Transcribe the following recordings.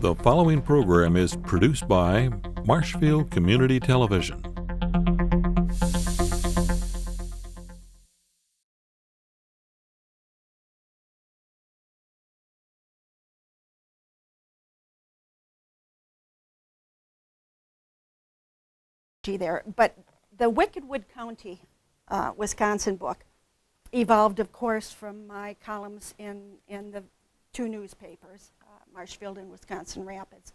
The following program is produced by Marshfield Community Television. There, but the Wickedwood County, Wisconsin book evolved, of course, from my columns in the two newspapers, Marshfield and Wisconsin Rapids.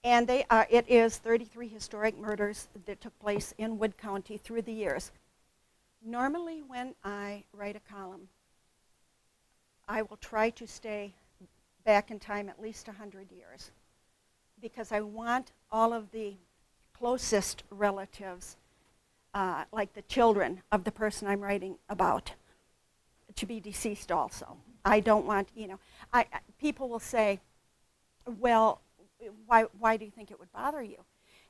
And it is 33 historic murders that took place in Wood County through the years. Normally when I write a column, I will try to stay back in time at least 100 years because I want all of the closest relatives, like the children of the person I'm writing about, to be deceased also. I don't want, people will say, well, why do you think it would bother you?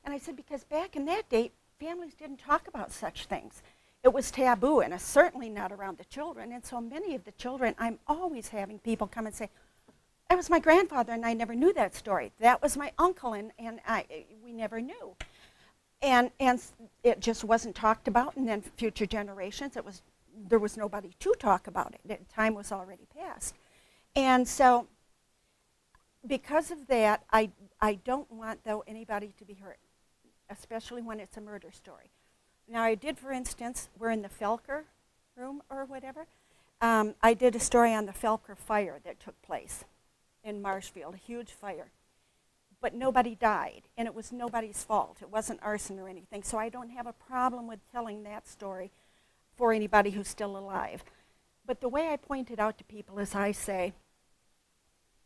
And I said, because back in that day, families didn't talk about such things. It was taboo, and it's certainly not around the children. And so many of the children, I'm always having people come and say, that was my grandfather, and I never knew that story. That was my uncle, and we never knew. And it just wasn't talked about, and then future generations, there was nobody to talk about it. Time was already past. And so because of that, I don't want, though, anybody to be hurt, especially when it's a murder story. Now, I did, for instance, we're in the Felker room or whatever. I did a story on the Felker fire that took place in Marshfield, a huge fire. But nobody died, and it was nobody's fault. It wasn't arson or anything, so I don't have a problem with telling that story for anybody who's still alive. But the way I point it out to people is I say,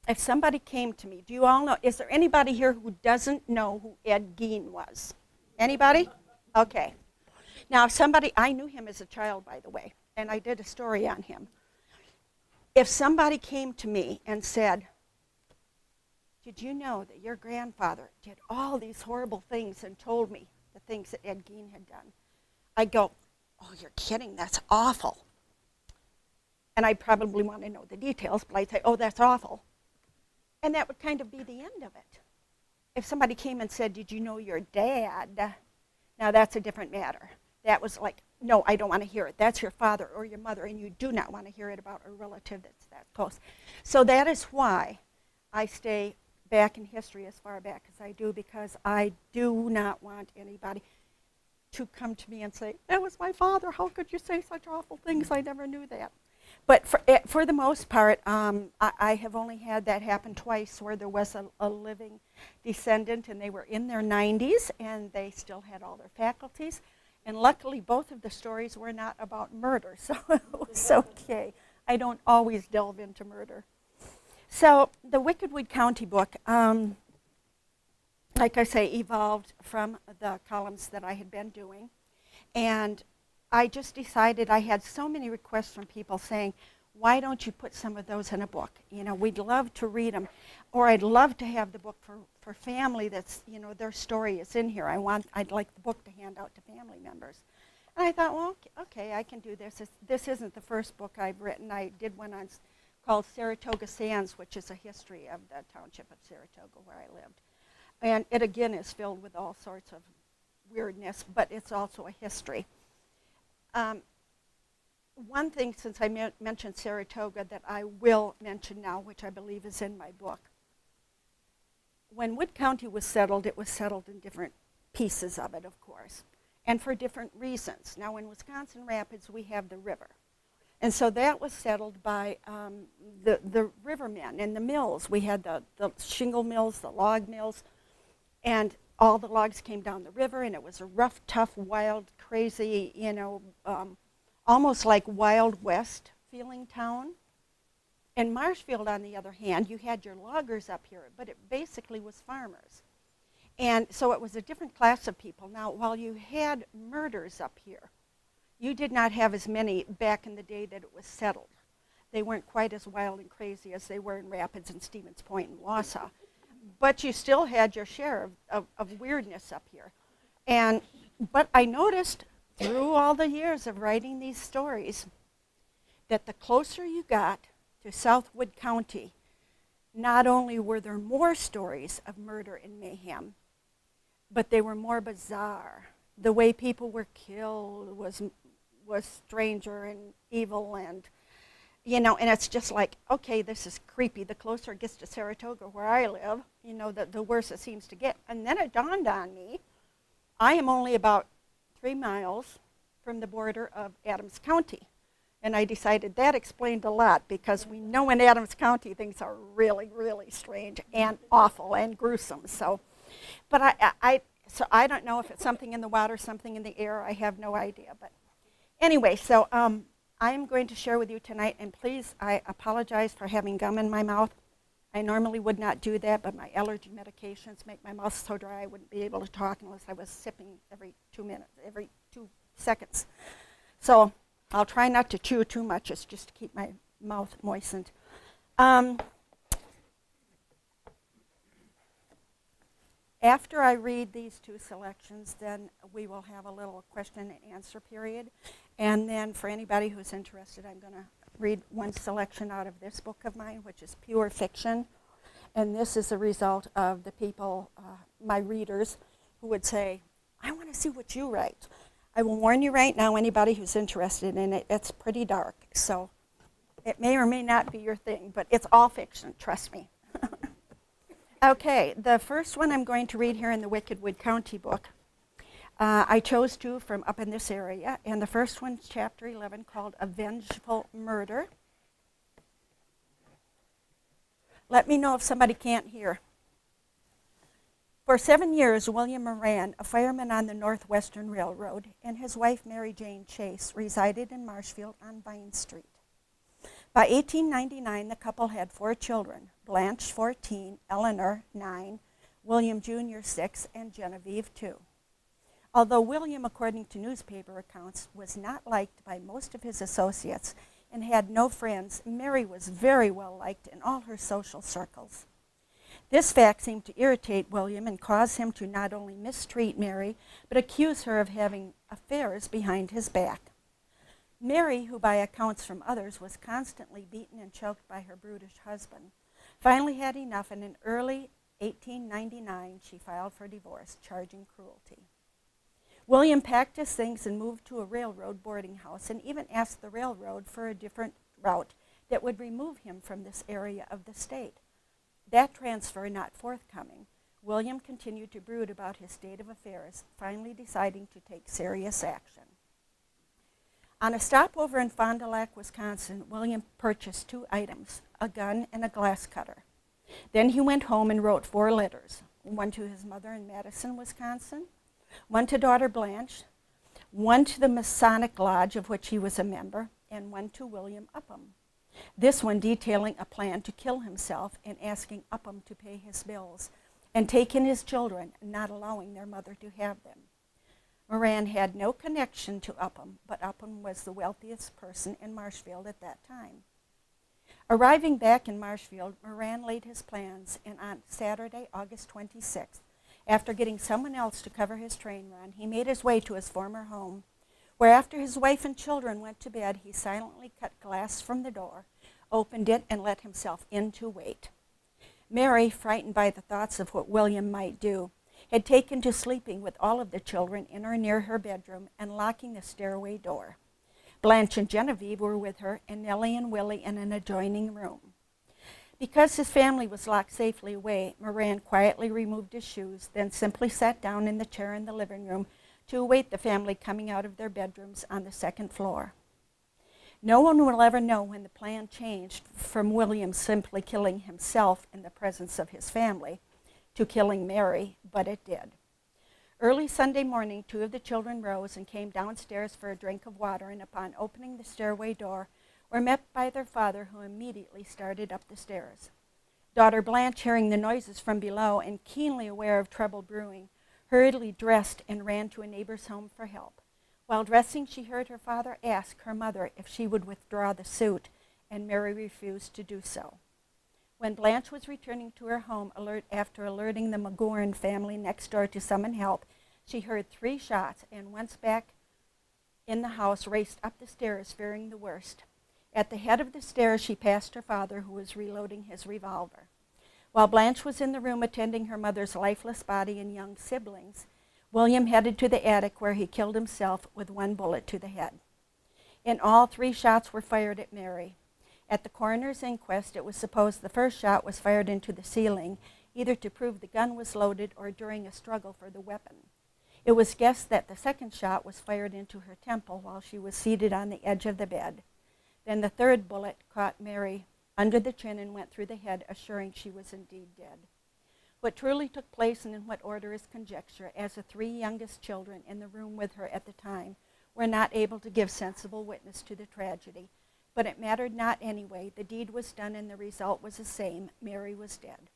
if somebody came to me, do you all know, is there anybody here who doesn't know who Ed Gein was? Anybody? Okay. Now, I knew him as a child, by the way, and I did a story on him. If somebody came to me and said, did you know that your grandfather did all these horrible things and told me the things that Ed Gein had done? I'd go, oh, you're kidding, that's awful. And I'd probably want to know the details, but I'd say, oh, that's awful. And that would kind of be the end of it. If somebody came and said, did you know your dad? Now that's a different matter. That was like, no, I don't want to hear it. That's your father or your mother, and you do not want to hear it about a relative that's that close. So that is why I stay back in history as far back as I do, because I do not want anybody to come to me and say, that was my father, how could you say such awful things, I never knew that. But for the most part, I have only had that happen twice where there was a living descendant and they were in their 90s and they still had all their faculties. And luckily both of the stories were not about murder, so it was okay. I don't always delve into murder. So the Wickedwood County book, like I say, evolved from the columns that I had been doing. And I just decided, I had so many requests from people saying, why don't you put some of those in a book? We'd love to read them. Or I'd love to have the book for family that's, their story is in here. I'd like the book to hand out to family members. And I thought, well, okay, I can do this. This isn't the first book I've written. I did one called Saratoga Sands, which is a history of the township of Saratoga where I lived. And it again is filled with all sorts of weirdness, but it's also a history. One thing, since I mentioned Saratoga, that I will mention now, which I believe is in my book. When Wood County was settled, it was settled in different pieces of it, of course, and for different reasons. Now in Wisconsin Rapids, we have the river. And so that was settled by the rivermen and the mills. We had the shingle mills, the log mills, and all the logs came down the river, and it was a rough, tough, wild, crazy, almost like Wild West feeling town. In Marshfield, on the other hand, you had your loggers up here, but it basically was farmers. And so it was a different class of people. Now, while you had murders up here, you did not have as many back in the day that it was settled. They weren't quite as wild and crazy as they were in Rapids and Stevens Point and Wausau. But you still had your share of weirdness up here. But I noticed through all the years of writing these stories that the closer you got to South Wood County, not only were there more stories of murder and mayhem, but they were more bizarre. The way people were killed was stranger and evil, and and it's just like, okay, this is creepy. The closer it gets to Saratoga, where I live, the worse it seems to get. And then it dawned on me, I am only about 3 miles from the border of Adams County. And I decided that explained a lot, because we know in Adams County things are really, really strange and awful and gruesome. So, but I don't know if it's something in the water, something in the air. I have no idea. But anyway, so I am going to share with you tonight, and please, I apologize for having gum in my mouth. I normally would not do that, but my allergy medications make my mouth so dry I wouldn't be able to talk unless I was sipping every 2 minutes, every 2 seconds. So I'll try not to chew too much. It's just to keep my mouth moistened. After I read these 2 selections, then we will have a little question and answer period. And then for anybody who's interested, I'm going to read 1 selection out of this book of mine, which is pure fiction. And this is a result of the people, my readers, who would say, I want to see what you write. I will warn you right now, anybody who's interested in it, it's pretty dark. So it may or may not be your thing, but it's all fiction, trust me. Okay, the first one I'm going to read here in the Wickedwood County book. I chose 2 from up in this area, and the first one's chapter 11, called A Vengeful Murder. Let me know if somebody can't hear. For 7 years, William Moran, a fireman on the Northwestern Railroad, and his wife, Mary Jane Chase, resided in Marshfield on Vine Street. By 1899, the couple had 4 children, Blanche, 14, Eleanor, 9, William Jr., 6, and Genevieve, 2. Although William, according to newspaper accounts, was not liked by most of his associates and had no friends, Mary was very well liked in all her social circles. This fact seemed to irritate William and cause him to not only mistreat Mary, but accuse her of having affairs behind his back. Mary, who by accounts from others was constantly beaten and choked by her brutish husband, finally had enough, and in early 1899 she filed for divorce, charging cruelty. William packed his things and moved to a railroad boarding house, and even asked the railroad for a different route that would remove him from this area of the state. That transfer not forthcoming, William continued to brood about his state of affairs, finally deciding to take serious action. On a stopover in Fond du Lac, Wisconsin, William purchased 2 items, a gun and a glass cutter. Then he went home and wrote 4 letters, 1 to his mother in Madison, Wisconsin, 1 to daughter Blanche, 1 to the Masonic Lodge of which he was a member, and 1 to William Upham. This one detailing a plan to kill himself and asking Upham to pay his bills and take in his children, not allowing their mother to have them. Moran had no connection to Upham, but Upham was the wealthiest person in Marshfield at that time. Arriving back in Marshfield, Moran laid his plans, and on Saturday, August 26th, after getting someone else to cover his train run, he made his way to his former home, where after his wife and children went to bed, he silently cut glass from the door, opened it, and let himself in to wait. Mary, frightened by the thoughts of what William might do, had taken to sleeping with all of the children in or near her bedroom and locking the stairway door. Blanche and Genevieve were with her, and Nellie and Willie in an adjoining room. Because his family was locked safely away, Moran quietly removed his shoes, then simply sat down in the chair in the living room to await the family coming out of their bedrooms on the 2nd floor. No one will ever know when the plan changed from William simply killing himself in the presence of his family to killing Mary, but it did. Early Sunday morning, 2 of the children rose and came downstairs for a drink of water, and upon opening the stairway door, were met by their father, who immediately started up the stairs. Daughter Blanche, hearing the noises from below and keenly aware of trouble brewing, hurriedly dressed and ran to a neighbor's home for help. While dressing, she heard her father ask her mother if she would withdraw the suit, and Mary refused to do so. When Blanche was returning to her home after alerting the McGoran family next door to summon help, she heard 3 shots, and once back in the house, raced up the stairs, fearing the worst. At the head of the stairs, she passed her father, who was reloading his revolver. While Blanche was in the room attending her mother's lifeless body and young siblings, William headed to the attic where he killed himself with one bullet to the head. In all, 3 shots were fired at Mary. At the coroner's inquest, it was supposed the first shot was fired into the ceiling, either to prove the gun was loaded or during a struggle for the weapon. It was guessed that the second shot was fired into her temple while she was seated on the edge of the bed. Then the third bullet caught Mary under the chin and went through the head, assuring she was indeed dead. What truly took place and in what order is conjecture, as the 3 youngest children in the room with her at the time were not able to give sensible witness to the tragedy. But it mattered not anyway. The deed was done and the result was the same. Mary was dead.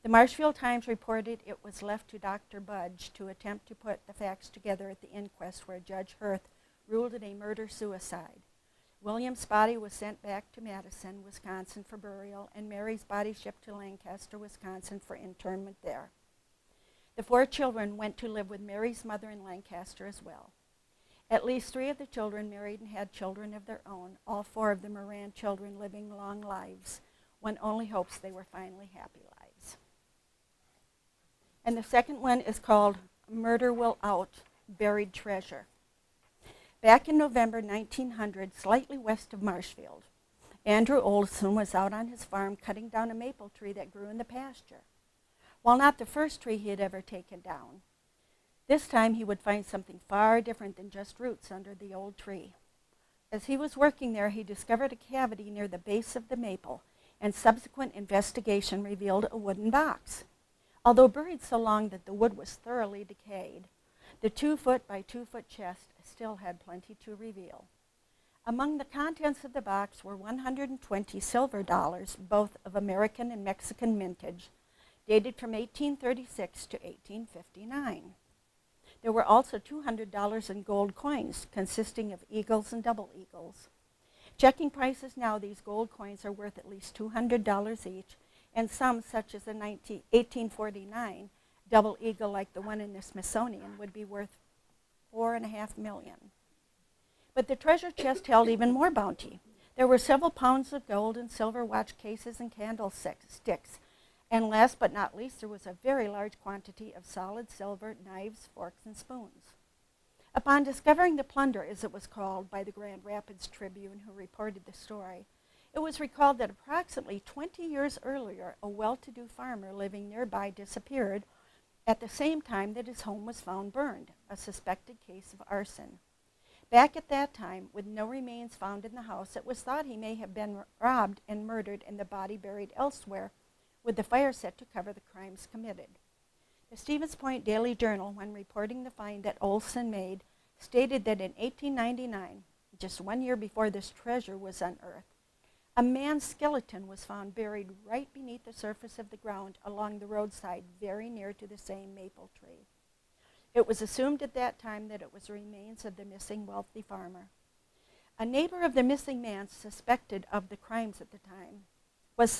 The Marshfield Times reported it was left to Dr. Budge to attempt to put the facts together at the inquest, where Judge Hirth ruled it a murder-suicide. William's body was sent back to Madison, Wisconsin for burial, and Mary's body shipped to Lancaster, Wisconsin for interment there. The 4 children went to live with Mary's mother in Lancaster as well. At least 3 of the children married and had children of their own. All 4 of them ran children living long lives. One only hopes they were finally happy lives. And the second one is called Murder Will Out, Buried Treasure. Back in November 1900, slightly west of Marshfield, Andrew Olson was out on his farm cutting down a maple tree that grew in the pasture. While not the first tree he had ever taken down, this time he would find something far different than just roots under the old tree. As he was working there, he discovered a cavity near the base of the maple, and subsequent investigation revealed a wooden box. Although buried so long that the wood was thoroughly decayed, the 2-foot by 2-foot chest still had plenty to reveal. Among the contents of the box were 120 silver dollars, both of American and Mexican mintage, dated from 1836 to 1859. There were also $200 in gold coins, consisting of eagles and double eagles. Checking prices now, these gold coins are worth at least $200 each, and some, such as the 1849 double eagle like the one in the Smithsonian, would be worth $4.5 million. But the treasure chest held even more bounty. There were several pounds of gold and silver watch cases and candlesticks. And last but not least, there was a very large quantity of solid silver knives, forks, and spoons. Upon discovering the plunder, as it was called by the Grand Rapids Tribune, who reported the story, it was recalled that approximately 20 years earlier, a well-to-do farmer living nearby disappeared at the same time that his home was found burned, a suspected case of arson. Back at that time, with no remains found in the house, it was thought he may have been robbed and murdered and the body buried elsewhere, with the fire set to cover the crimes committed. The Stevens Point Daily Journal, when reporting the find that Olson made, stated that in 1899, just 1 year before this treasure was unearthed, a man's skeleton was found buried right beneath the surface of the ground along the roadside, very near to the same maple tree. It was assumed at that time that it was the remains of the missing wealthy farmer. A neighbor of the missing man was suspected of the crimes at the time, but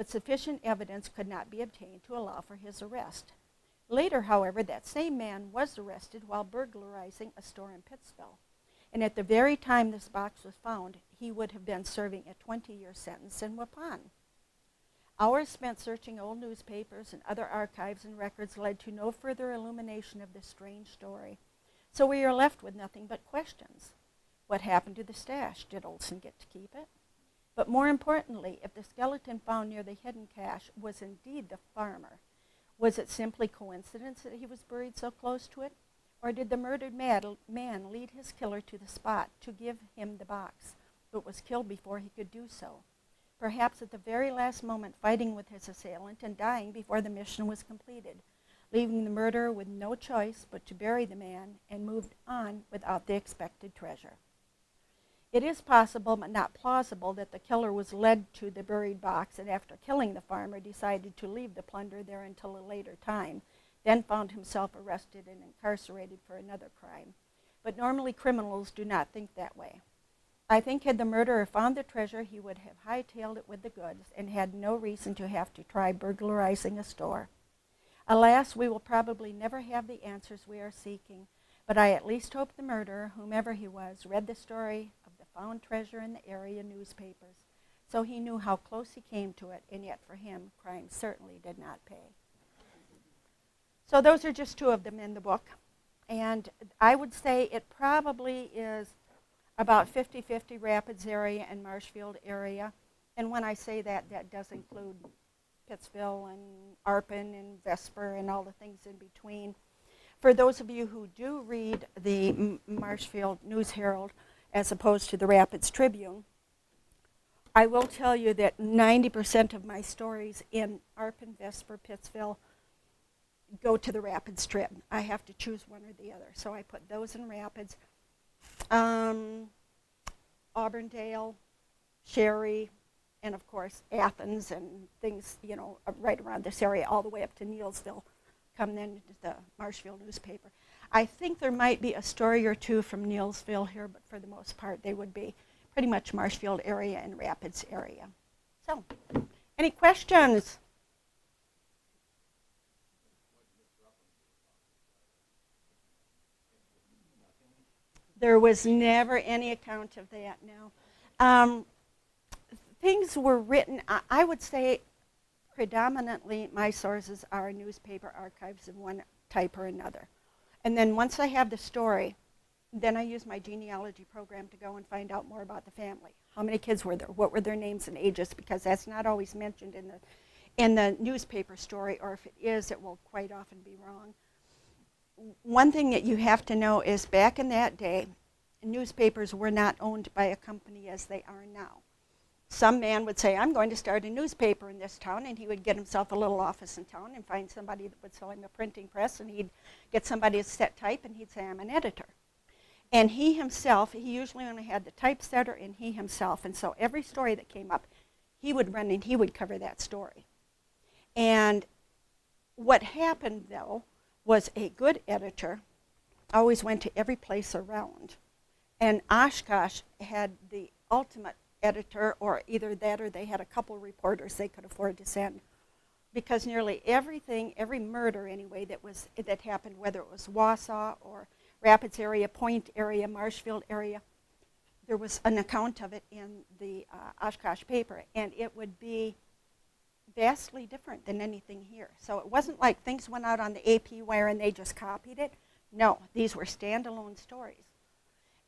sufficient evidence could not be obtained to allow for his arrest. Later, however, that same man was arrested while burglarizing a store in Pittsville. And at the very time this box was found, he would have been serving a 20-year sentence in Waupun. Hours spent searching old newspapers and other archives and records led to no further illumination of this strange story. So we are left with nothing but questions. What happened to the stash? Did Olson get to keep it? But more importantly, if the skeleton found near the hidden cache was indeed the farmer, was it simply coincidence that he was buried so close to it? Or did the murdered man lead his killer to the spot to give him the box, but was killed before he could do so? Perhaps at the very last moment fighting with his assailant and dying before the mission was completed, leaving the murderer with no choice but to bury the man and move on without the expected treasure. It is possible, but not plausible, that the killer was led to the buried box and after killing the farmer decided to leave the plunder there until a later time, then found himself arrested and incarcerated for another crime. But normally criminals do not think that way. I think had the murderer found the treasure, he would have hightailed it with the goods and had no reason to have to try burglarizing a store. Alas, we will probably never have the answers we are seeking, but I at least hope the murderer, whomever he was, read the story of the found treasure in the area newspapers, So he knew how close he came to it, and yet for him, crime certainly did not pay. So those are just two of them in the book. And I would say it probably is about 50-50 Rapids area and Marshfield area. And when I say that, that does include Pittsville and Arpin and Vesper and all the things in between. For those of you who do read the Marshfield News Herald as opposed to the Rapids Tribune, I will tell you that 90% of my stories in Arpin, Vesper, Pittsville go to the Rapids Trib. I have to choose one or the other. So I put those in Rapids. Auburndale, Sherry, and of course Athens and things, you know, right around this area, all the way up to Neilsville, come then to the Marshfield newspaper. I think there might be a story or two from Neilsville here, but for the most part they would be pretty much Marshfield area and Rapids area. So, any questions? There was never any account of that, no. Things were written, I would say predominantly my sources are newspaper archives of one type or another. And then once I have the story, then I use my genealogy program to go and find out more about the family. How many kids were there? What were their names and ages? Because that's not always mentioned in the newspaper story, or if it is, it will quite often be wrong. One thing that you have to know is back in that day, newspapers were not owned by a company as they are now. Some man would say, I'm going to start a newspaper in this town, and he would get himself a little office in town and find somebody that would sell him a printing press, and he'd get somebody to set type, and he'd say, I'm an editor. And he himself, he usually only had the typesetter and he himself, and so every story that came up, he would run and he would cover that story. And what happened, though, was a good editor always went to every place around. And Oshkosh had the ultimate editor, or either that or they had a couple reporters they could afford to send. Because nearly everything, every murder anyway, that happened, whether it was Wausau or Rapids area, Point area, Marshfield area, there was an account of it in the Oshkosh paper, and it would be vastly different than anything here. So it wasn't like things went out on the AP wire and they just copied it. No, these were standalone stories.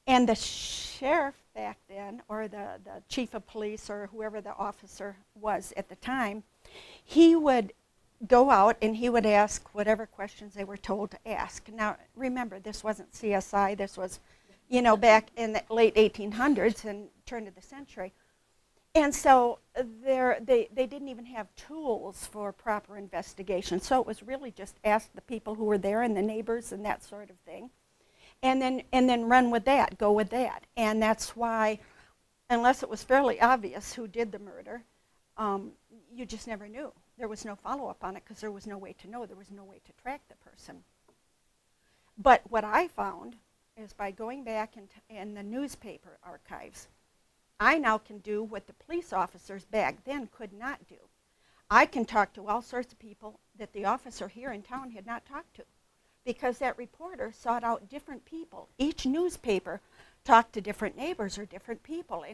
And the sheriff back then, or the chief of police, or whoever the officer was at the time, he would go out and he would ask whatever questions they were told to ask. Now, remember, this wasn't CSI. This was, you know, back in the late 1800s and turn of the century. And so they didn't even have tools for proper investigation. So it was really just ask the people who were there and the neighbors and that sort of thing. And then run with that, go with that. And that's why, unless it was fairly obvious who did the murder, you just never knew. There was no follow-up on it because there was no way to know. There was no way to track the person. But what I found is by going back in the newspaper archives, I now can do what the police officers back then could not do. I can talk to all sorts of people that the officer here in town had not talked to, because that reporter sought out different people. Each newspaper talked to different neighbors or different people,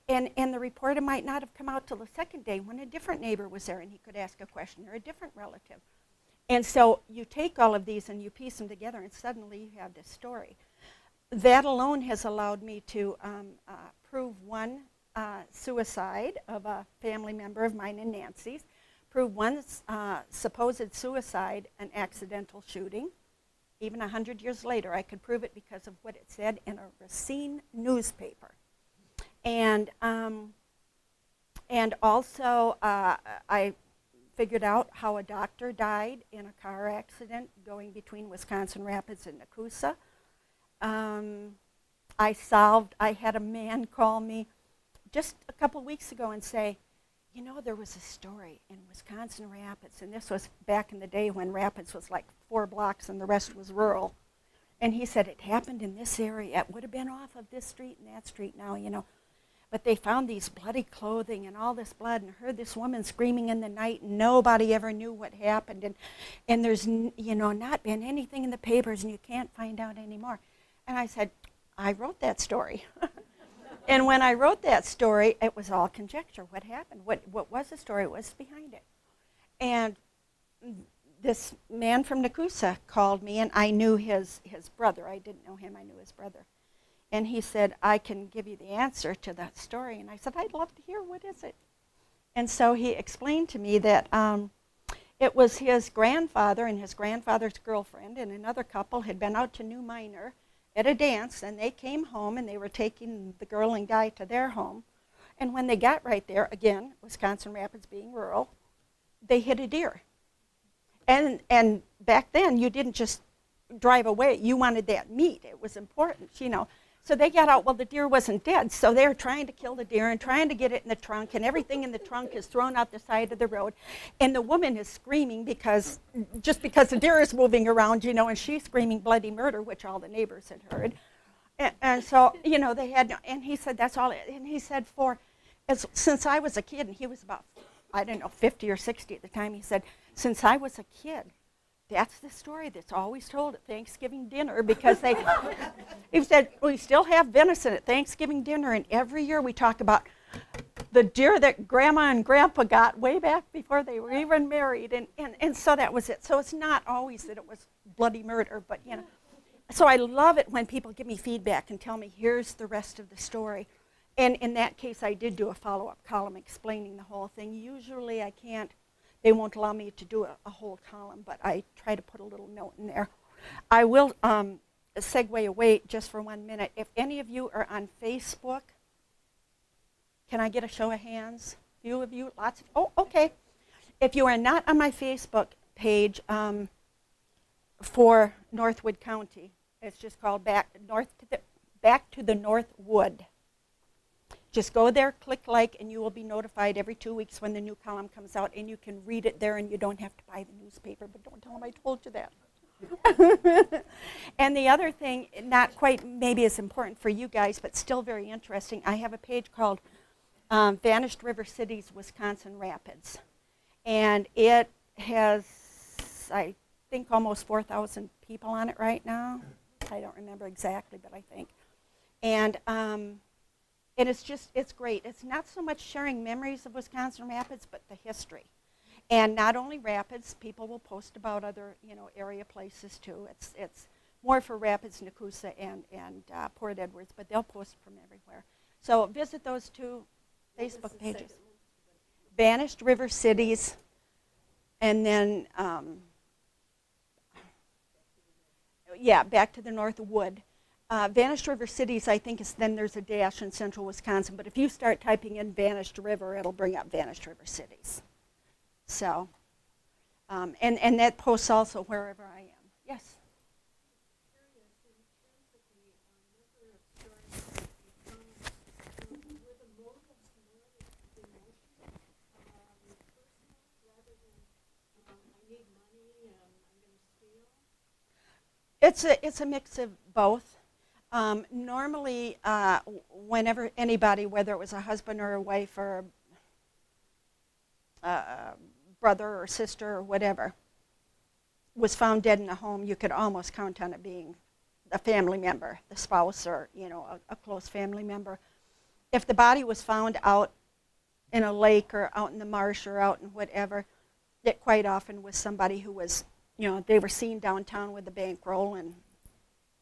and the reporter might not have come out till the second day when a different neighbor was there and he could ask a question, or a different relative. And so you take all of these and you piece them together and suddenly you have this story. That alone has allowed me to prove one suicide of a family member of mine and Nancy's, prove one supposed suicide, an accidental shooting. Even 100 years later, I could prove it because of what it said in a Racine newspaper. And also, I figured out how a doctor died in a car accident going between Wisconsin Rapids and Nakusa. I had a man call me just a couple weeks ago and say, you know, there was a story in Wisconsin Rapids, and this was back in the day when Rapids was like 4 blocks and the rest was rural. And he said, it happened in this area. It would have been off of this street and that street now, you know. But they found these bloody clothing and all this blood and heard this woman screaming in the night, and nobody ever knew what happened. And there's, you know, not been anything in the papers, and you can't find out anymore. And I said, I wrote that story. And when I wrote that story, it was all conjecture. What happened? What was the story? What was behind it? And this man from Nakusa called me, and I knew his brother. I didn't know him. I knew his brother. And he said, I can give you the answer to that story. And I said, I'd love to hear. What is it? And so he explained to me that it was his grandfather and his grandfather's girlfriend and another couple had been out to New Minor at a dance, and they came home, and they were taking the girl and guy to their home. And when they got right there, again, Wisconsin Rapids being rural, they hit a deer. And back then, you didn't just drive away. You wanted that meat. It was important, you know. So they got out. Well, the deer wasn't dead, so they're trying to kill the deer and trying to get it in the trunk, and everything in the trunk is thrown out the side of the road. And the woman is screaming because the deer is moving around, you know, and she's screaming bloody murder, which all the neighbors had heard. And so, you know, they had, and he said, that's all. And he said, since I was a kid, and he was about, I don't know, 50 or 60 at the time, he said, since I was a kid, that's the story that's always told at Thanksgiving dinner, because he said, we still have venison at Thanksgiving dinner, and every year we talk about the deer that Grandma and Grandpa got way back before they were even married, and so that was it. So it's not always that it was bloody murder, but, you know. So I love it when people give me feedback and tell me, here's the rest of the story. And in that case, I did do a follow-up column explaining the whole thing. Usually I can't. They won't allow me to do a whole column, but I try to put a little note in there. I will segue away just for 1 minute. If any of you are on Facebook, can I get a show of hands? Few of you, lots of, oh, okay. If you are not on my Facebook page for Northwood County, it's just called Back to the Northwood. Just go there, click like, and you will be notified every 2 weeks when the new column comes out, and you can read it there, and you don't have to buy the newspaper, but don't tell them I told you that. And the other thing, not quite maybe as important for you guys, but still very interesting, I have a page called Vanished River Cities, Wisconsin Rapids. And it has, I think, almost 4,000 people on it right now. I don't remember exactly, but I think. And it's great. It's not so much sharing memories of Wisconsin Rapids, but the history. And not only Rapids, people will post about other, you know, area places too. It's more for Rapids, Nakusa, and Port Edwards, but they'll post from everywhere. So visit those two Facebook pages. Vanished River Cities, and then, Back to the Northwood. Vanished River Cities, I think, then there's a dash in central Wisconsin, but if you start typing in Vanished River, it'll bring up Vanished River Cities. So, and that posts also wherever I am. Yes? It's a mix of both. Normally, whenever anybody, whether it was a husband or a wife or a brother or sister or whatever, was found dead in a home, you could almost count on it being a family member, the spouse, or, you know, a close family member. If the body was found out in a lake or out in the marsh or out in whatever, it quite often was somebody who was, you know, they were seen downtown with a bankroll, and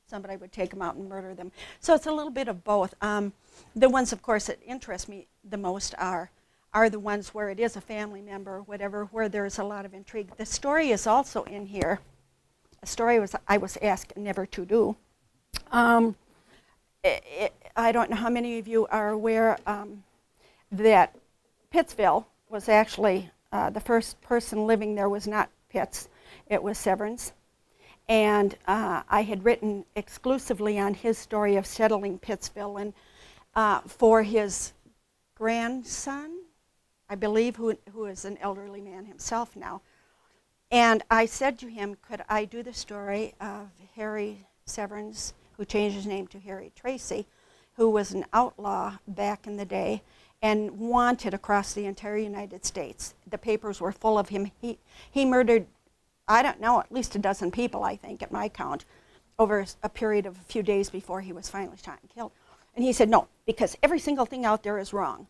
somebody would take them out and murder them. So it's a little bit of both. The ones, of course, that interest me the most are the ones where it is a family member, whatever, where there's a lot of intrigue. The story is also in here. A story I was asked never to do. I don't know how many of you are aware that Pittsville was actually, the first person living there was not Pitts, it was Severance. And I had written exclusively on his story of settling Pittsville, and for his grandson, I believe, who is an elderly man himself now. And I said to him, could I do the story of Harry Severance, who changed his name to Harry Tracy, who was an outlaw back in the day and wanted across the entire United States. The papers were full of him. He murdered, I don't know, at least a dozen people, I think, at my count, over a period of a few days before he was finally shot and killed. And he said, no, because every single thing out there is wrong.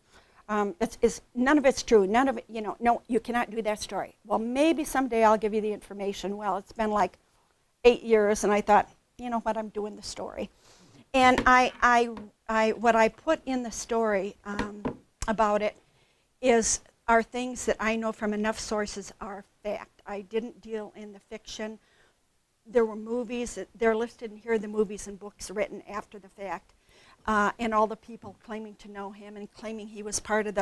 None of it's true. None of it, no, you cannot do that story. Well, maybe someday I'll give you the information. Well, it's been like 8 years, and I thought, you know what, I'm doing the story. And what I put in the story about it are things that I know from enough sources are fact. I didn't deal in the fiction. There were movies, they're listed in here, the movies and books written after the fact. And all the people claiming to know him and claiming he was part of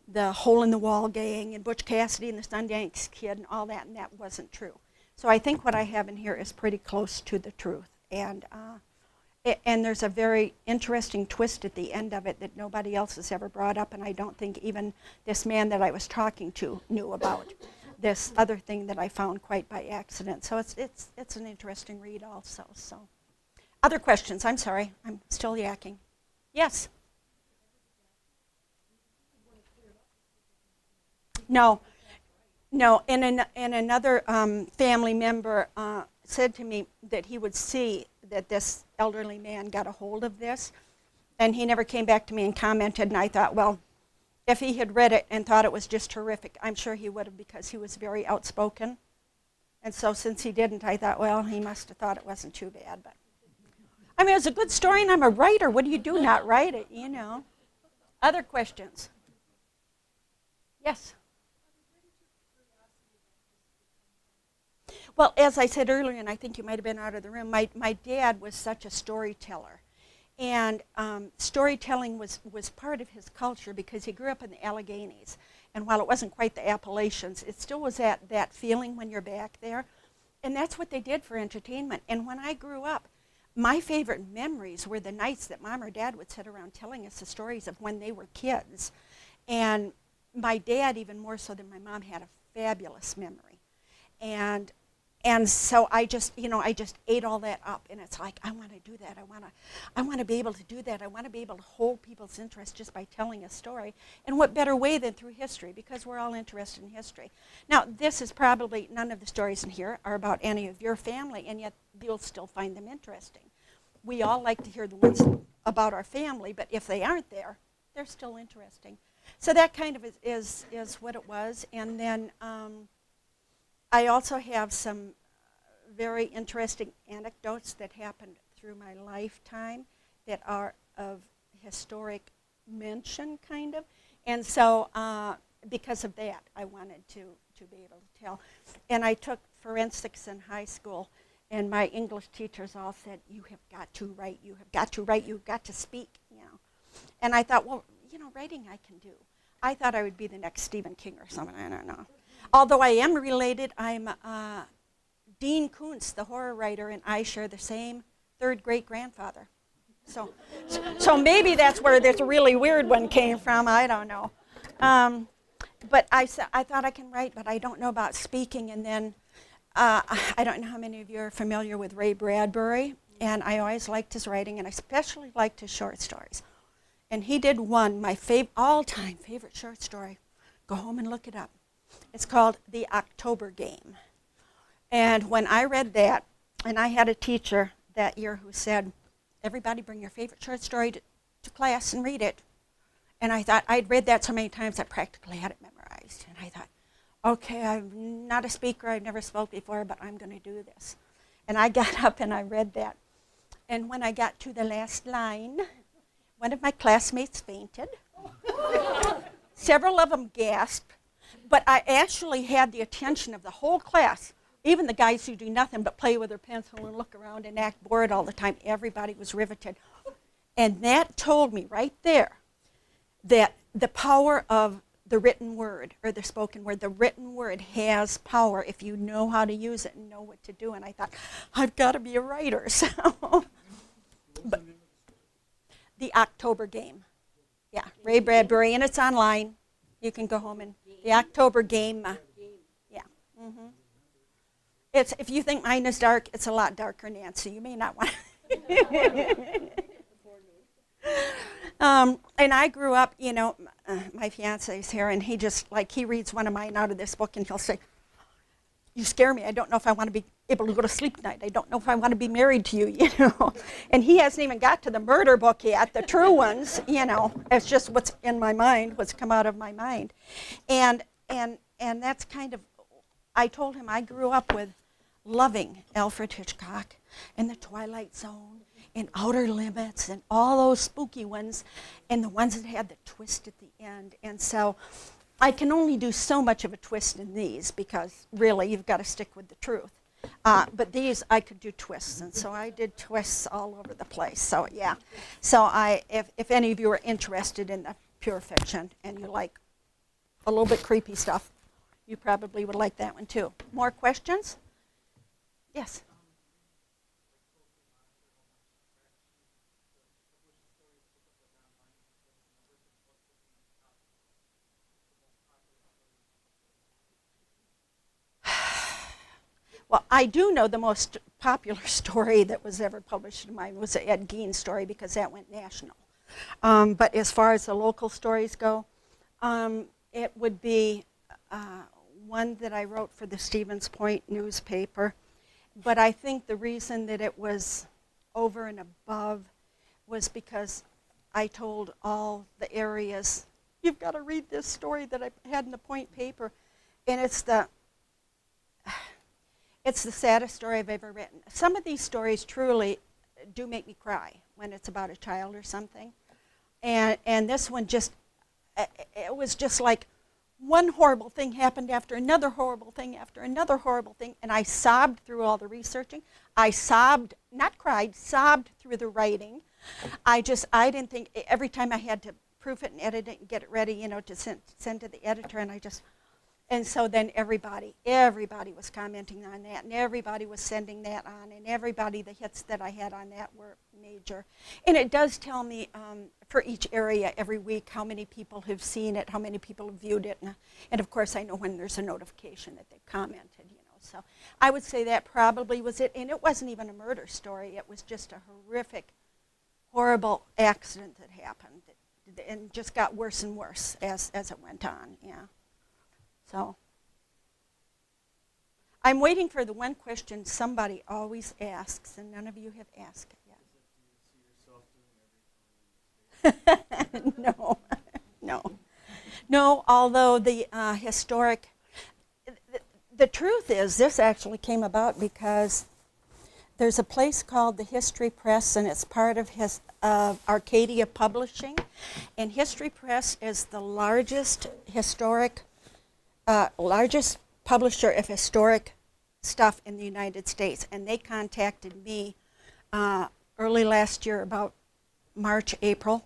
the Hole in the Wall gang and Butch Cassidy and the Sundance Kid and all that, and that wasn't true. So I think what I have in here is pretty close to the truth. And there's a very interesting twist at the end of it that nobody else has ever brought up, and I don't think even this man that I was talking to knew about this other thing that I found quite by accident. So it's an interesting read also. So, other questions? I'm sorry, I'm still yakking. Yes? No. And another family member said to me that he would see that this elderly man got a hold of this, and he never came back to me and commented, and I thought, well, if he had read it and thought it was just terrific, I'm sure he would have, because he was very outspoken. And so since he didn't, I thought, well, he must have thought it wasn't too bad. But I mean, it's a good story, and I'm a writer. What do you do not write it, Other questions? Yes? Well, as I said earlier, and I think you might have been out of the room, my dad was such a storyteller. And storytelling was part of his culture because he grew up in the Alleghenies. And while it wasn't quite the Appalachians, it still was that feeling when you're back there. And that's what they did for entertainment. And when I grew up, my favorite memories were the nights that Mom or Dad would sit around telling us the stories of when they were kids. And my dad, even more so than my mom, had a fabulous memory. And so I just ate all that up, and it's like, I want to do that. I want to be able to do that. I want to be able to hold people's interest just by telling a story. And what better way than through history, because we're all interested in history. Now, this is probably, none of the stories in here are about any of your family, and yet you'll still find them interesting. We all like to hear the ones about our family, but if they aren't there, they're still interesting. So that kind of is what it was. And then I also have some very interesting anecdotes that happened through my lifetime that are of historic mention, kind of. And so because of that, I wanted to be able to tell. And I took forensics in high school, and my English teachers all said, you have got to write, you have got to write, you've got to speak, And I thought, well, writing I can do. I thought I would be the next Stephen King or someone, I don't know. Although I am related, I'm Dean Koontz, the horror writer, and I share the same third great-grandfather. So maybe that's where this really weird one came from, I don't know. But I thought I can write, but I don't know about speaking. And then I don't know how many of you are familiar with Ray Bradbury, and I always liked his writing, and I especially liked his short stories. And he did one, my all-time favorite short story. Go home and look it up. It's called The October Game. And when I read that, and I had a teacher that year who said, everybody bring your favorite short story to class and read it. And I thought, I'd read that so many times I practically had it memorized. And I thought, okay, I'm not a speaker, I've never spoke before, but I'm going to do this. And I got up and I read that. And when I got to the last line, one of my classmates fainted. Several of them gasped. But I actually had the attention of the whole class, even the guys who do nothing but play with their pencil and look around and act bored all the time. Everybody was riveted. And that told me right there that the power of the written word or the spoken word, the written word has power if you know how to use it and know what to do. And I thought, I've got to be a writer. So, but The October Game. Yeah, Ray Bradbury, and it's online. You can go home and The October Game. Yeah. Mm-hmm. It's, if you think mine is dark, it's a lot darker, Nancy. You may not want to. And I grew up, my fiance's here, and he reads one of mine out of this book, and he'll say, you scare me. I don't know if I want to be able to go to sleep at night. I don't know if I want to be married to you, you know. And he hasn't even got to the murder book yet, the true ones, you know. It's just what's in my mind, what's come out of my mind. And that's kind of, I told him I grew up with loving Alfred Hitchcock and The Twilight Zone and Outer Limits and all those spooky ones and the ones that had the twist at the end. And so I can only do so much of a twist in these because really you've got to stick with the truth. But these I could do twists, and so I did twists all over the place. So yeah, so if any of you are interested in the pure fiction and you like a little bit creepy stuff, you probably would like that one too. More questions? Yes. Well, I do know the most popular story that was ever published of mine was the Ed Gein story because that went national. But as far as the local stories go, it would be one that I wrote for the Stevens Point newspaper. But I think the reason that it was over and above was because I told all the areas, you've got to read this story that I had in the Point paper. And it's the saddest story I've ever written. Some of these stories truly do make me cry when it's about a child or something. And this one just, it was just like one horrible thing happened after another horrible thing after another horrible thing. And I sobbed through all the researching. I sobbed, not cried, sobbed through the writing. I didn't think, every time I had to proof it and edit it and get it ready, you know, to send to the editor, and so then everybody was commenting on that, and everybody was sending that on, and the hits that I had on that were major. And it does tell me for each area every week how many people have seen it, how many people have viewed it, and of course I know when there's a notification that they've commented, you know. So I would say that probably was it, and it wasn't even a murder story. It was just a horrific, horrible accident that happened, and just got worse and worse as it went on, yeah. So I'm waiting for the one question somebody always asks, and none of you have asked it yet. No, although the historic, the truth is this actually came about because there's a place called the History Press, and it's part of Arcadia Publishing, and History Press is the largest publisher of historic stuff in the United States, and they contacted me early last year, about March, April,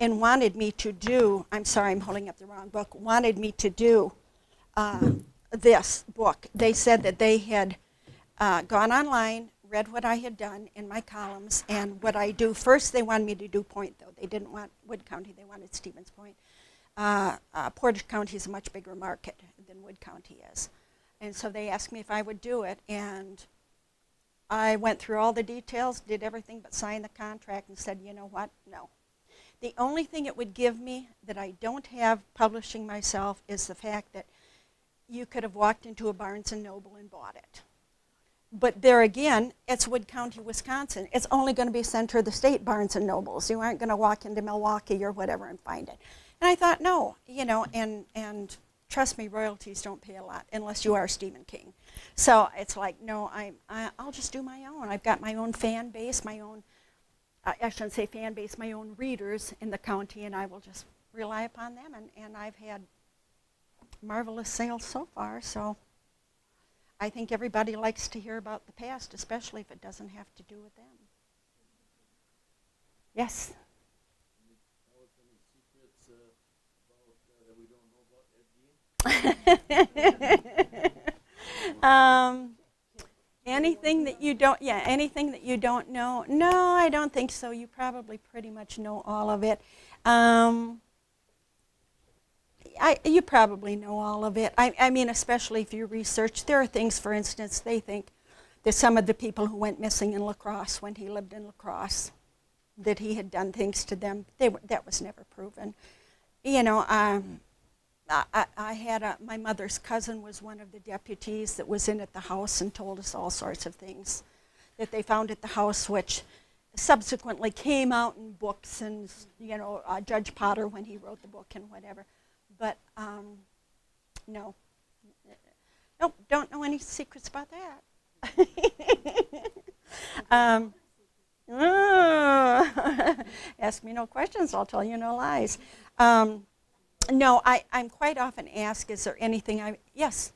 and wanted me to do, I'm sorry, I'm holding up the wrong book, wanted me to do this book. They said that they had gone online, read what I had done in my columns, and what I do. First, they wanted me to do Point, though. They didn't want Wood County, they wanted Stevens Point. Portage County is a much bigger market than Wood County is. And so they asked me if I would do it, and I went through all the details, did everything but sign the contract, and said, you know what, no. The only thing it would give me that I don't have publishing myself is the fact that you could have walked into a Barnes & Noble and bought it. But there again, it's Wood County, Wisconsin. It's only going to be center of the state Barnes & Nobles. You aren't going to walk into Milwaukee or whatever and find it. And I thought, no, you know, and trust me, royalties don't pay a lot unless you are Stephen King. So it's like, no, I'll just do my own. I've got my own fan base, my own, I shouldn't say fan base, my own readers in the county, and I will just rely upon them. And I've had marvelous sales so far, so I think everybody likes to hear about the past, especially if it doesn't have to do with them. Yes? Anything that you don't, anything that you don't know? No, I don't think so. You probably pretty much know all of it. You probably know all of it. I mean, especially if you research. There are things, for instance, they think that some of the people who went missing in La Crosse when he lived in La Crosse, that he had done things to them. That was never proven. You know, I had my mother's cousin was one of the deputies that was in at the house and told us all sorts of things that they found at the house, which subsequently came out in books and, Judge Potter when he wrote the book and whatever. But no. Nope, don't know any secrets about that. Ask me no questions, I'll tell you no lies. No, I'm quite often asked, is there anything yes?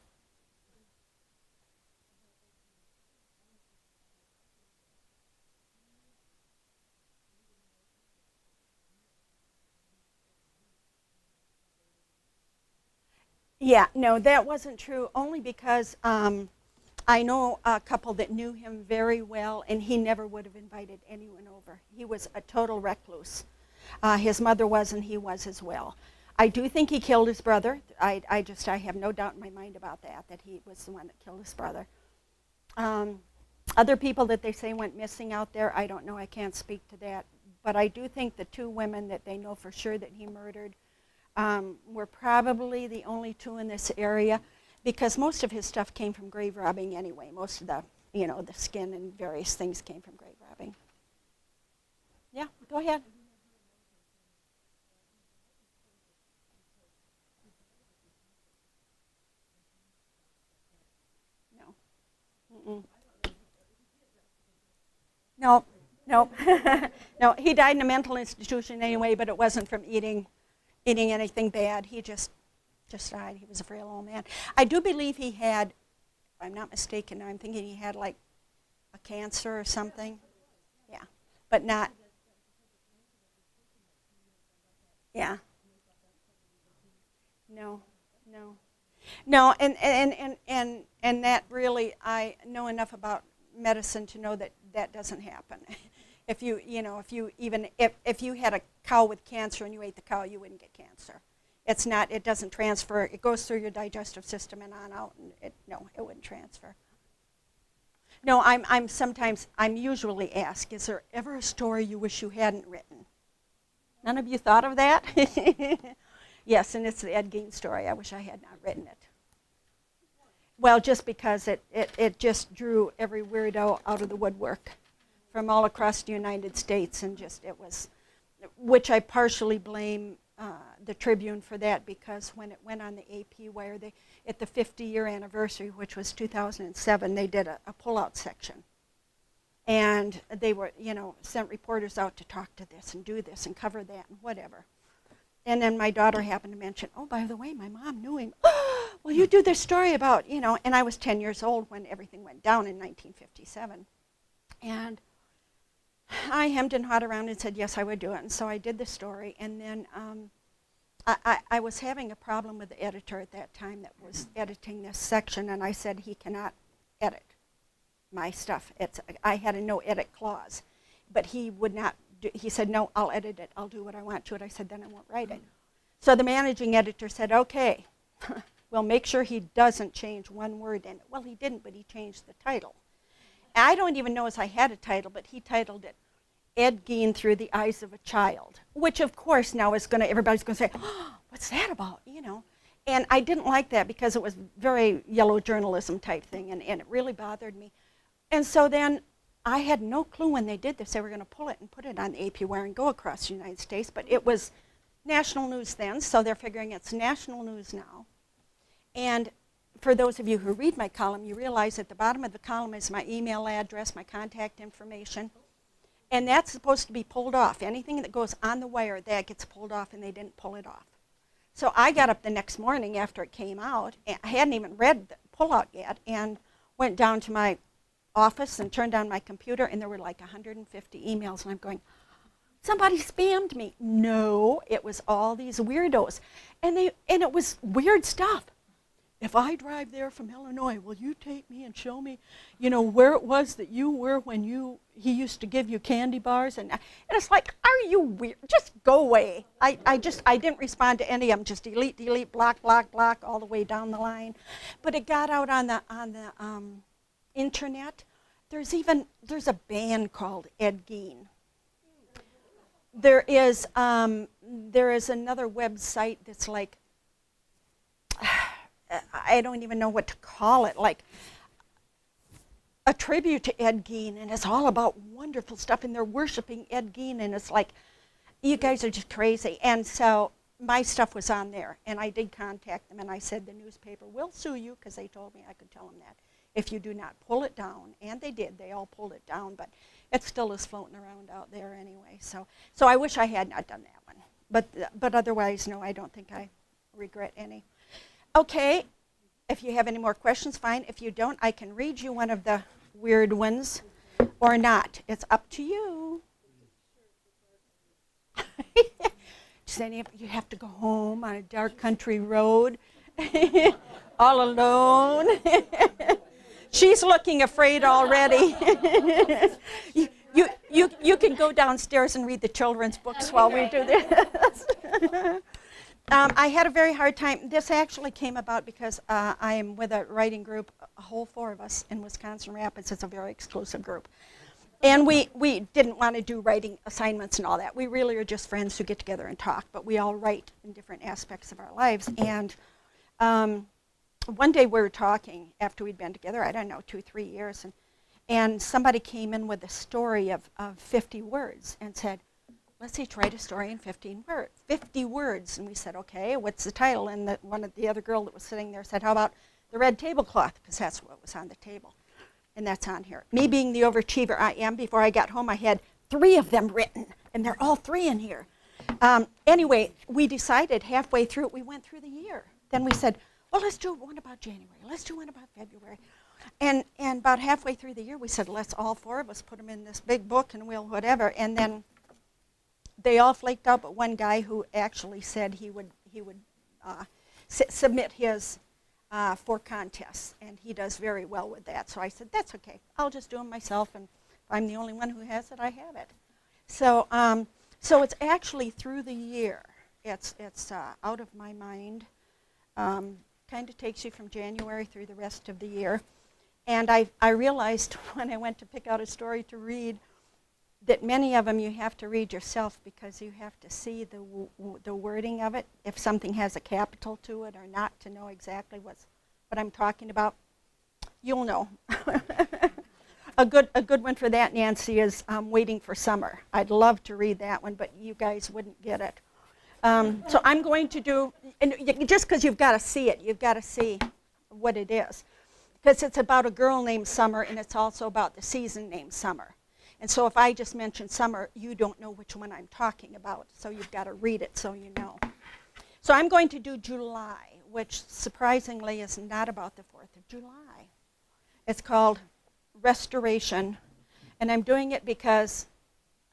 Yeah, no, that wasn't true, only because I know a couple that knew him very well, and he never would have invited anyone over. He was a total recluse. His mother was, and he was as well. I do think he killed his brother. I have no doubt in my mind about that he was the one that killed his brother. Other people that they say went missing out there, I don't know, I can't speak to that. But I do think the two women that they know for sure that he murdered were probably the only two in this area, because most of his stuff came from grave robbing anyway. Most of the, the skin and various things came from grave robbing. Yeah, go ahead. No. Mm-mm. No, no. No, he died in a mental institution anyway, but it wasn't from eating anything bad. He just died. He was a frail old man. I do believe he had, if I'm not mistaken, I'm thinking he had like a cancer or something. Yeah, but not, yeah. No, no. No, and that really, I know enough about medicine to know that that doesn't happen. If you had a cow with cancer and you ate the cow, you wouldn't get cancer. It doesn't transfer. It goes through your digestive system and on out, and it wouldn't transfer. No, I'm usually asked, is there ever a story you wish you hadn't written? None of you thought of that? Yes, and it's the Ed Gein story. I wish I had not written it. Well, just because it just drew every weirdo out of the woodwork from all across the United States, and which I partially blame the Tribune for that, because when it went on the AP Wire, at the 50-year anniversary, which was 2007, they did a pullout section. And they were, sent reporters out to talk to this and do this and cover that and whatever. And then my daughter happened to mention, oh, by the way, my mom knew him. Well, you do this story about, and I was 10 years old when everything went down in 1957. And I hemmed and hawed around and said, yes, I would do it. And so I did the story. And then I was having a problem with the editor at that time that was editing this section. And I said, he cannot edit my stuff. I had a no edit clause. But he would not. He said, no, I'll edit it. I'll do what I want to it. I said, then I won't write it. So the managing editor said, okay, we'll make sure he doesn't change one word in it. Well, he didn't, but he changed the title. I don't even know if I had a title, but he titled it Ed Gein Through the Eyes of a Child, which of course now everybody's going to say, oh, what's that about, And I didn't like that because it was very yellow journalism type thing, and it really bothered me. And so then I had no clue when they did this. They were going to pull it and put it on the AP Wire and go across the United States, but it was national news then, so they're figuring it's national news now. And for those of you who read my column, you realize at the bottom of the column is my email address, my contact information, and that's supposed to be pulled off. Anything that goes on the wire, that gets pulled off, and they didn't pull it off. So I got up the next morning after it came out, and I hadn't even read the pullout yet, and went down to my office and turned on my computer, and there were like 150 emails, and I'm going, somebody spammed me. No, it was all these weirdos, and it was weird stuff. If I drive there from Illinois, will you take me and show me, where it was that you were when he used to give you candy bars? And it's like, are you weird? Just go away. I didn't respond to any of them. Just delete, block, all the way down the line. But it got out on the internet. There's a band called Ed Gein. There is another website that's like I don't even know what to call it, like a tribute to Ed Gein, and it's all about wonderful stuff, and they're worshiping Ed Gein, and it's like, you guys are just crazy. And so my stuff was on there, and I did contact them, and I said the newspaper will sue you, because they told me I could tell them that, if you do not pull it down. And they did. They all pulled it down, but it still is floating around out there anyway. So I wish I had not done that one. But otherwise, no, I don't think I regret any. Okay, if you have any more questions, fine. If you don't, I can read you one of the weird ones or not. It's up to you. Does any of you have to go home on a dark country road all alone? She's looking afraid already. You can go downstairs and read the children's books while we do this. I had a very hard time. This actually came about because I am with a writing group, a whole 4 of us in Wisconsin Rapids. It's a very exclusive group. And we didn't want to do writing assignments and all that. We really are just friends who get together and talk, but we all write in different aspects of our lives. And one day we were talking after we'd been together, I don't know, 2-3 years, and somebody came in with a story of 50 words and said, let's each write a story in 50 words. And we said, okay, what's the title? And the other girl that was sitting there said, how about The Red Tablecloth? Because that's what was on the table. And that's on here. Me being the overachiever I am, before I got home, I had 3 of them written, and they're all 3 in here. Anyway, we decided halfway through, we went through the year. Then we said, well, let's do one about January. Let's do one about February. And about halfway through the year, we said, let's all 4 of us put them in this big book, and we'll whatever. And then they all flaked out, but one guy who actually said he would submit his for contests, and he does very well with that. So I said, that's okay. I'll just do them myself, and if I'm the only one who has it, I have it. So it's actually through the year. It's out of my mind. Kind of takes you from January through the rest of the year. And I realized when I went to pick out a story to read that many of them you have to read yourself because you have to see the wording of it, if something has a capital to it or not, to know exactly what I'm talking about. You'll know. A good one for that, Nancy, is Waiting for Summer. I'd love to read that one, but you guys wouldn't get it. So I'm going to do, and just because you've got to see it, you've got to see what it is. Because it's about a girl named Summer, and it's also about the season named Summer. And so if I just mention summer, you don't know which one I'm talking about. So you've got to read it so you know. So I'm going to do July, which surprisingly is not about the 4th of July. It's called Restoration. And I'm doing it because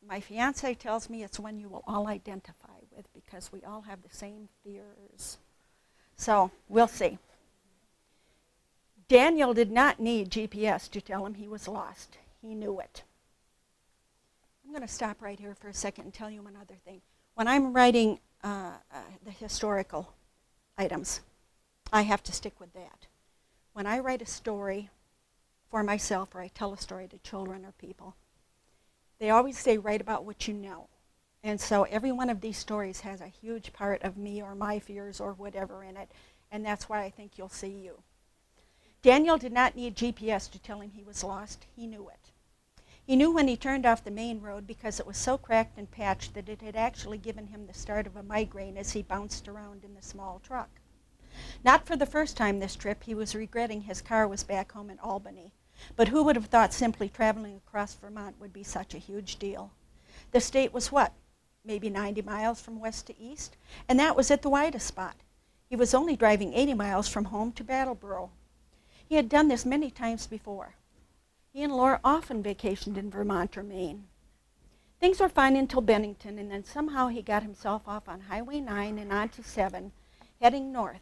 my fiance tells me it's one you will all identify with because we all have the same fears. So we'll see. Daniel did not need GPS to tell him he was lost. He knew it. I'm going to stop right here for a second and tell you one other thing. When I'm writing the historical items, I have to stick with that. When I write a story for myself or I tell a story to children or people, they always say write about what you know. And so every one of these stories has a huge part of me or my fears or whatever in it, and that's why I think you'll see you. Daniel did not need GPS to tell him he was lost. He knew it. He knew when he turned off the main road because it was so cracked and patched that it had actually given him the start of a migraine as he bounced around in the small truck. Not for the first time this trip, he was regretting his car was back home in Albany. But who would have thought simply traveling across Vermont would be such a huge deal? The state was what? Maybe 90 miles from west to east? And that was at the widest spot. He was only driving 80 miles from home to Brattleboro. He had done this many times before. He and Laura often vacationed in Vermont or Maine. Things were fine until Bennington, and then somehow he got himself off on Highway 9 and onto 7, heading north.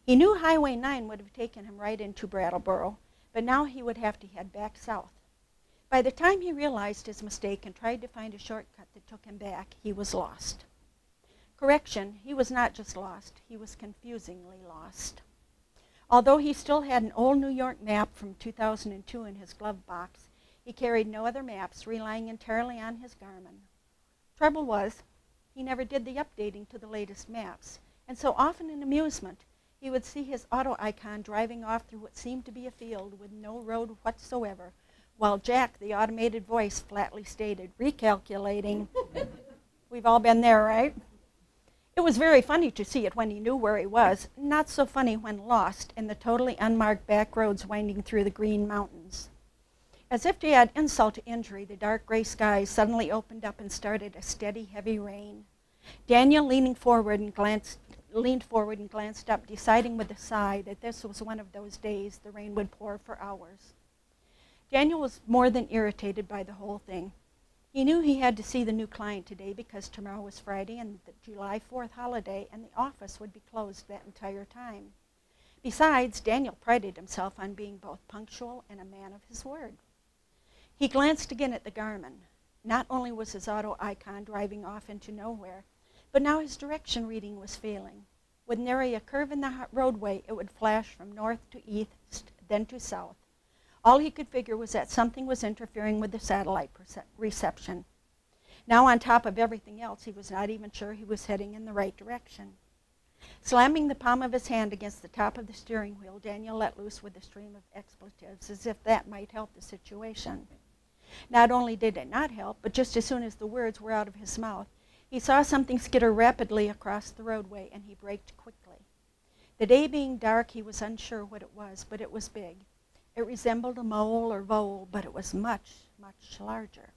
He knew Highway 9 would have taken him right into Brattleboro, but now he would have to head back south. By the time he realized his mistake and tried to find a shortcut that took him back, he was lost. Correction, he was not just lost, he was confusingly lost. Although he still had an old New York map from 2002 in his glove box, he carried no other maps, relying entirely on his Garmin. Trouble was, he never did the updating to the latest maps, and so often in amusement, he would see his auto icon driving off through what seemed to be a field with no road whatsoever, while Jack, the automated voice, flatly stated, "Recalculating." We've all been there, right? It was very funny to see it when he knew where he was, not so funny when lost in the totally unmarked back roads winding through the Green Mountains. As if to add insult to injury, the dark gray skies suddenly opened up and started a steady, heavy rain. Daniel leaned forward and glanced up, deciding with a sigh that this was one of those days the rain would pour for hours. Daniel was more than irritated by the whole thing. He knew he had to see the new client today because tomorrow was Friday and the July 4th holiday, and the office would be closed that entire time. Besides, Daniel prided himself on being both punctual and a man of his word. He glanced again at the Garmin. Not only was his auto icon driving off into nowhere, but now his direction reading was failing. With nary a curve in the roadway, it would flash from north to east, then to south. All he could figure was that something was interfering with the satellite reception. Now, on top of everything else, he was not even sure he was heading in the right direction. Slamming the palm of his hand against the top of the steering wheel, Daniel let loose with a stream of expletives, as if that might help the situation. Not only did it not help, but just as soon as the words were out of his mouth, he saw something skitter rapidly across the roadway, and he braked quickly. The day being dark, he was unsure what it was, but it was big. It resembled a mole or vole, but it was much, much larger.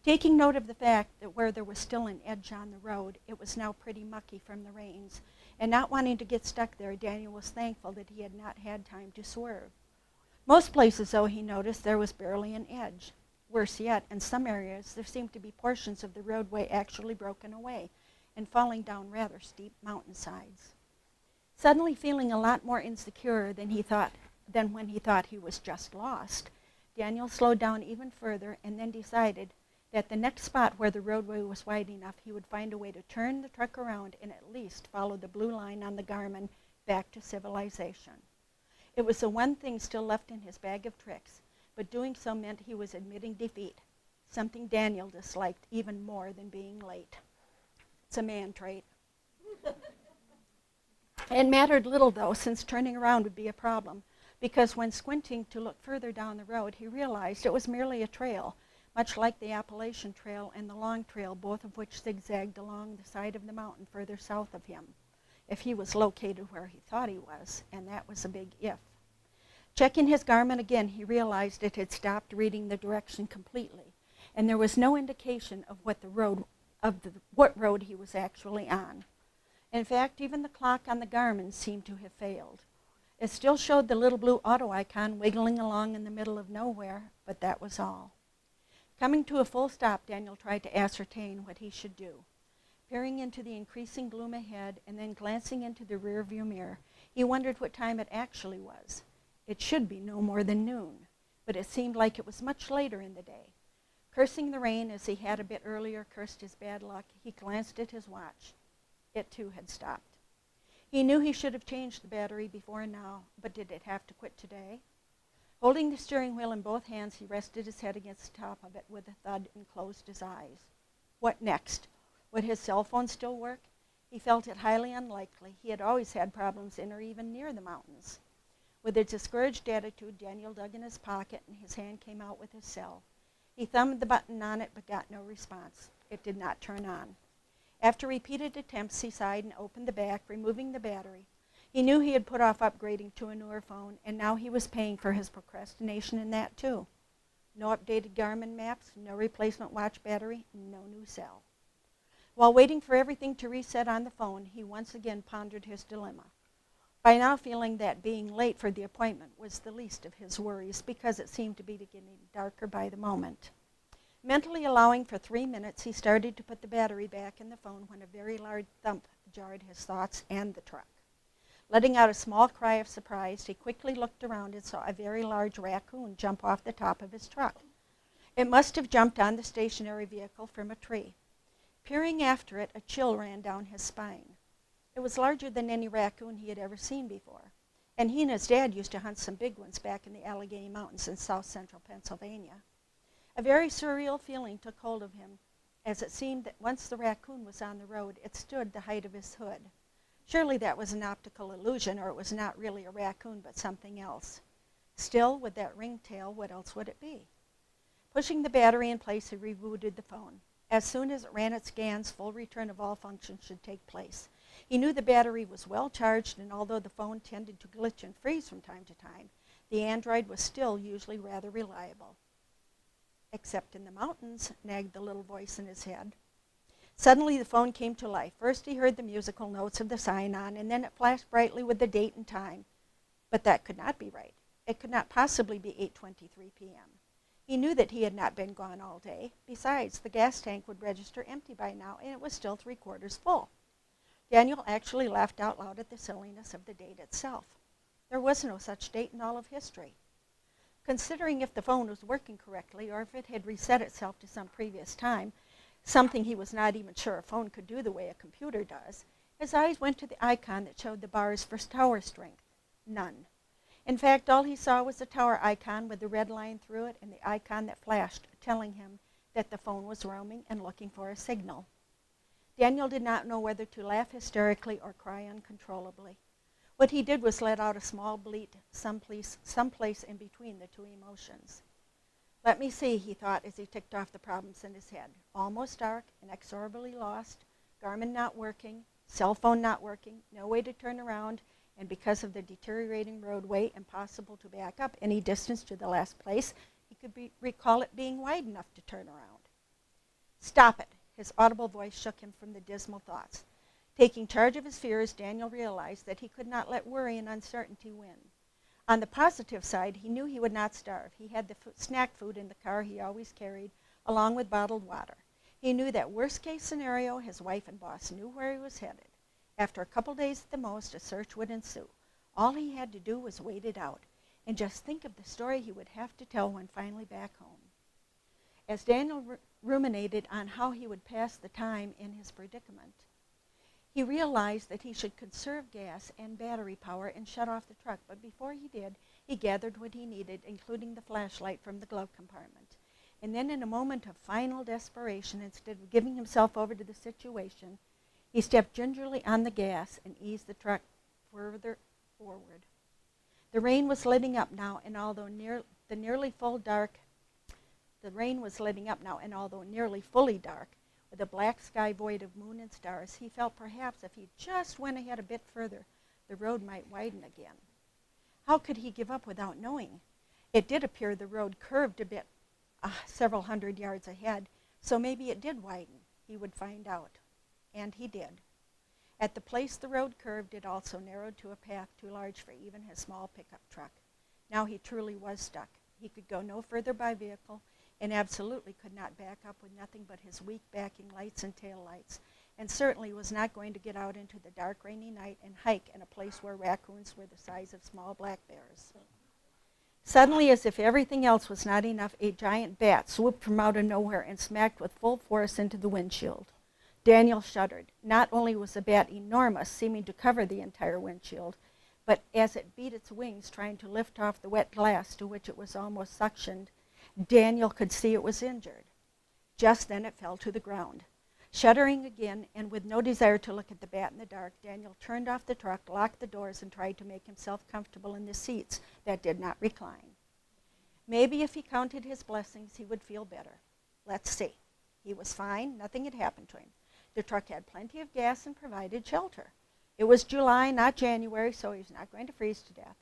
Taking note of the fact that where there was still an edge on the road, it was now pretty mucky from the rains, and not wanting to get stuck there, Daniel was thankful that he had not had time to swerve. Most places, though, he noticed there was barely an edge. Worse yet, in some areas, there seemed to be portions of the roadway actually broken away and falling down rather steep mountainsides. Suddenly feeling a lot more insecure than when he thought he was just lost, Daniel slowed down even further and then decided that the next spot where the roadway was wide enough, he would find a way to turn the truck around and at least follow the blue line on the Garmin back to civilization. It was the one thing still left in his bag of tricks, but doing so meant he was admitting defeat, something Daniel disliked even more than being late. It's a man trait. It mattered little, though, since turning around would be a problem, because when squinting to look further down the road, he realized it was merely a trail, much like the Appalachian Trail and the Long Trail, both of which zigzagged along the side of the mountain further south of him, if he was located where he thought he was, and that was a big if. Checking his Garmin again, he realized it had stopped reading the direction completely, and there was no indication of what road he was actually on. In fact, even the clock on the Garmin seemed to have failed. It still showed the little blue auto icon wiggling along in the middle of nowhere, but that was all. Coming to a full stop, Daniel tried to ascertain what he should do. Peering into the increasing gloom ahead and then glancing into the rearview mirror, he wondered what time it actually was. It should be no more than noon, but it seemed like it was much later in the day. Cursing the rain as he had a bit earlier cursed his bad luck, he glanced at his watch. It too had stopped. He knew he should have changed the battery before now, but did it have to quit today? Holding the steering wheel in both hands, he rested his head against the top of it with a thud and closed his eyes. What next? Would his cell phone still work? He felt it highly unlikely. He had always had problems in or even near the mountains. With a discouraged attitude, Daniel dug in his pocket and his hand came out with his cell. He thumbed the button on it but got no response. It did not turn on. After repeated attempts, he sighed and opened the back, removing the battery. He knew he had put off upgrading to a newer phone, and now he was paying for his procrastination in that too. No updated Garmin maps, no replacement watch battery, no new cell. While waiting for everything to reset on the phone, he once again pondered his dilemma. By now feeling that being late for the appointment was the least of his worries because it seemed to be getting darker by the moment. Mentally allowing for 3 minutes, he started to put the battery back in the phone when a very loud thump jarred his thoughts and the truck. Letting out a small cry of surprise, he quickly looked around and saw a very large raccoon jump off the top of his truck. It must have jumped on the stationary vehicle from a tree. Peering after it, a chill ran down his spine. It was larger than any raccoon he had ever seen before, and he and his dad used to hunt some big ones back in the Allegheny Mountains in south-central Pennsylvania. A very surreal feeling took hold of him, as it seemed that once the raccoon was on the road, it stood the height of his hood. Surely that was an optical illusion, or it was not really a raccoon but something else. Still, with that ringtail, what else would it be? Pushing the battery in place, he rebooted the phone. As soon as it ran its scans, full return of all functions should take place. He knew the battery was well charged, and although the phone tended to glitch and freeze from time to time, the Android was still usually rather reliable. Except in the mountains, nagged the little voice in his head. Suddenly the phone came to life. First he heard the musical notes of the sign-on, and then it flashed brightly with the date and time. But that could not be right. It could not possibly be 8:23 p.m. He knew that he had not been gone all day. Besides, the gas tank would register empty by now, and it was still 3/4 full. Daniel actually laughed out loud at the silliness of the date itself. There was no such date in all of history. Considering if the phone was working correctly, or if it had reset itself to some previous time, something he was not even sure a phone could do the way a computer does, his eyes went to the icon that showed the bars for tower strength. None. In fact, all he saw was the tower icon with the red line through it and the icon that flashed, telling him that the phone was roaming and looking for a signal. Daniel did not know whether to laugh hysterically or cry uncontrollably. What he did was let out a small bleat someplace in between the two emotions. Let me see, he thought as he ticked off the problems in his head. Almost dark, inexorably lost, Garmin not working, cell phone not working, no way to turn around, and because of the deteriorating roadway, impossible to back up any distance to the last place he could recall it being wide enough to turn around. Stop it! His audible voice shook him from the dismal thoughts. Taking charge of his fears, Daniel realized that he could not let worry and uncertainty win. On the positive side, he knew he would not starve. He had the snack food in the car he always carried, along with bottled water. He knew that worst case scenario, his wife and boss knew where he was headed. After a couple days at the most, a search would ensue. All he had to do was wait it out, and just think of the story he would have to tell when finally back home. As Daniel ruminated on how he would pass the time in his predicament, he realized that he should conserve gas and battery power and shut off the truck, but before he did, he gathered what he needed, including the flashlight from the glove compartment. And then in a moment of final desperation, instead of giving himself over to the situation, he stepped gingerly on the gas and eased the truck further forward. The rain was letting up now, and although nearly fully dark, with a black sky void of moon and stars, he felt perhaps if he just went ahead a bit further, the road might widen again. How could he give up without knowing? It did appear the road curved a bit, several hundred yards ahead, so maybe it did widen. He would find out. And he did. At the place the road curved, it also narrowed to a path too large for even his small pickup truck. Now he truly was stuck. He could go no further by vehicle, and absolutely could not back up with nothing but his weak backing lights and tail lights, and certainly was not going to get out into the dark, rainy night and hike in a place where raccoons were the size of small black bears. Suddenly, as if everything else was not enough, a giant bat swooped from out of nowhere and smacked with full force into the windshield. Daniel shuddered. Not only was the bat enormous, seeming to cover the entire windshield, but as it beat its wings trying to lift off the wet glass to which it was almost suctioned, Daniel could see it was injured. Just then it fell to the ground. Shuddering again, and with no desire to look at the bat in the dark, Daniel turned off the truck, locked the doors, and tried to make himself comfortable in the seats that did not recline. Maybe if he counted his blessings, he would feel better. Let's see. He was fine. Nothing had happened to him. The truck had plenty of gas and provided shelter. It was July, not January, so he was not going to freeze to death.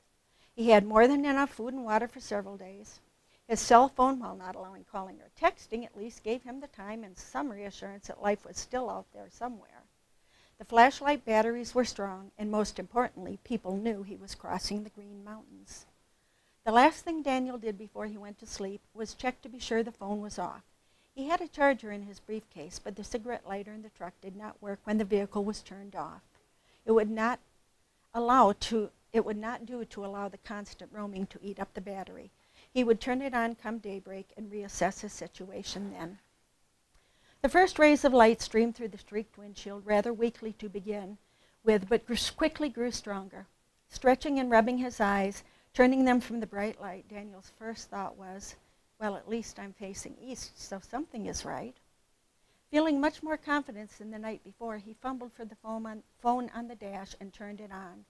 He had more than enough food and water for several days. His cell phone, while not allowing calling or texting, at least gave him the time and some reassurance that life was still out there somewhere. The flashlight batteries were strong, and most importantly, people knew he was crossing the Green Mountains. The last thing Daniel did before he went to sleep was check to be sure the phone was off. He had a charger in his briefcase, but the cigarette lighter in the truck did not work when the vehicle was turned off. It would not do to allow the constant roaming to eat up the battery. He would turn it on come daybreak and reassess his situation then. The first rays of light streamed through the streaked windshield rather weakly to begin with, but quickly grew stronger. Stretching and rubbing his eyes, turning them from the bright light, Daniel's first thought was, well, at least I'm facing east, so something is right. Feeling much more confidence than the night before, he fumbled for the phone on the dash and turned it on.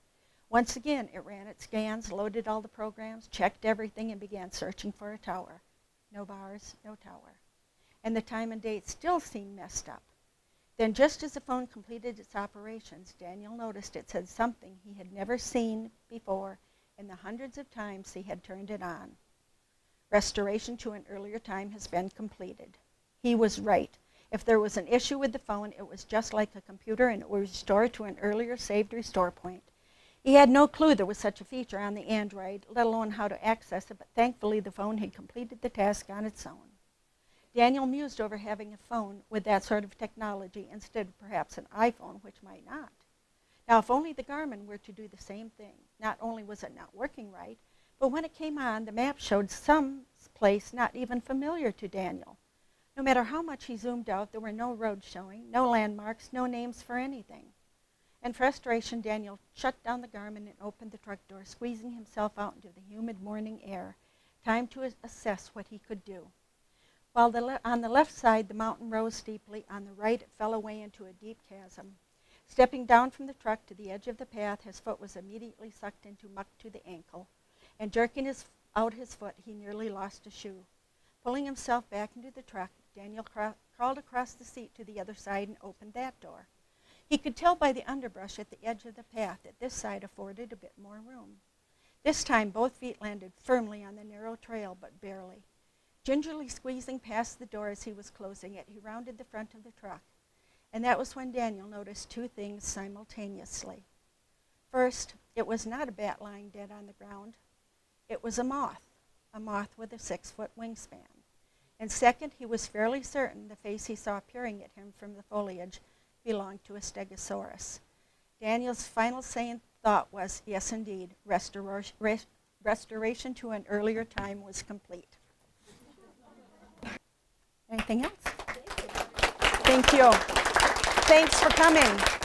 Once again, it ran its scans, loaded all the programs, checked everything, and began searching for a tower. No bars, no tower. And the time and date still seemed messed up. Then, just as the phone completed its operations, Daniel noticed it said something he had never seen before in the hundreds of times he had turned it on. Restoration to an earlier time has been completed. He was right. If there was an issue with the phone, it was just like a computer, and it would restore to an earlier saved restore point. He had no clue there was such a feature on the Android, let alone how to access it, but thankfully the phone had completed the task on its own. Daniel mused over having a phone with that sort of technology instead of perhaps an iPhone, which might not. Now, if only the Garmin were to do the same thing. Not only was it not working right, but when it came on, the map showed some place not even familiar to Daniel. No matter how much he zoomed out, there were no roads showing, no landmarks, no names for anything. In frustration, Daniel shut down the Garmin and opened the truck door, squeezing himself out into the humid morning air. Time to assess what he could do. While on the left side, the mountain rose steeply, on the right, it fell away into a deep chasm. Stepping down from the truck to the edge of the path, his foot was immediately sucked into muck to the ankle, and jerking out his foot, he nearly lost a shoe. Pulling himself back into the truck, Daniel crawled across the seat to the other side and opened that door. He could tell by the underbrush at the edge of the path that this side afforded a bit more room. This time, both feet landed firmly on the narrow trail, but barely. Gingerly squeezing past the door as he was closing it, he rounded the front of the truck. And that was when Daniel noticed two things simultaneously. First, it was not a bat lying dead on the ground. It was a moth with a 6-foot wingspan. And second, he was fairly certain the face he saw peering at him from the foliage belonged to a Stegosaurus. Daniel's final sane thought was, yes indeed, restoration to an earlier time was complete. Anything else? Thank you. Thanks for coming.